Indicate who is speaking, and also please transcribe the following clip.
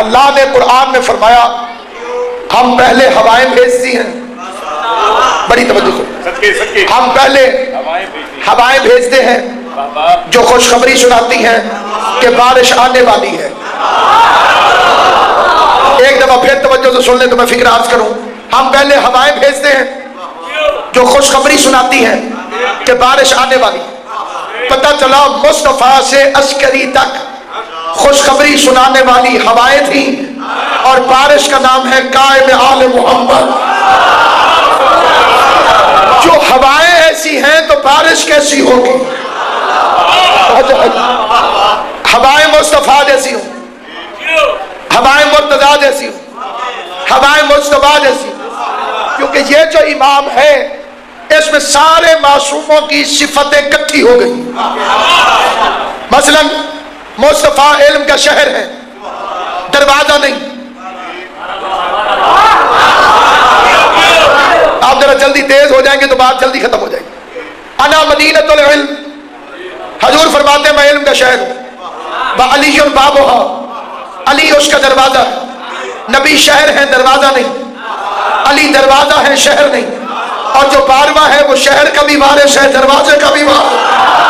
Speaker 1: اللہ نے قرآن میں فرمایا ہم پہلے ہوائیں بھیجتی ہیں، بڑی توجہ سے، ہم پہلے ہوائیں بھیجتے ہیں جو خوشخبری سناتی ہیں کہ بارش آنے والی ہے۔ ایک دفعہ پھر توجہ سے سن لیں تو میں فکر عرض کروں، ہم پہلے ہوائیں بھیجتے ہیں جو خوشخبری سناتی ہیں کہ بارش آنے والی ہے۔ پتہ چلا مصطفیٰ سے عسکری تک خوشخبری سنانے والی ہوائیں تھیں، اور بارش کا نام ہے قائم آل محمد۔ جو ہوائیں ایسی ہیں تو بارش کیسی ہوگی؟ ہوائیں مصطفیٰ جیسی ہوں، ہوائیں مرتضیٰ جیسی ہوں، ہوائیں مصطفیٰ جیسی ہوں، کیونکہ یہ جو امام ہے اس میں سارے معصوموں کی صفتیں اکٹھی ہو گئی۔ مثلا مصطفیٰ علم کا شہر ہے، دروازہ نہیں۔ آپ ذرا جلدی تیز ہو جائیں گے تو بات جلدی ختم ہو جائے گی۔ انا مدینۃ العلم، حضور فرماتے ہیں میں علم کا شہر ہوں۔ وعلی بابها، علی اس کا دروازہ ہے۔ نبی شہر ہے، دروازہ نہیں۔ علی دروازہ ہے، شہر نہیں۔ اور جو بارواں ہے وہ شہر کا بھی وارث ہے، دروازے کا بھی وارث ہے۔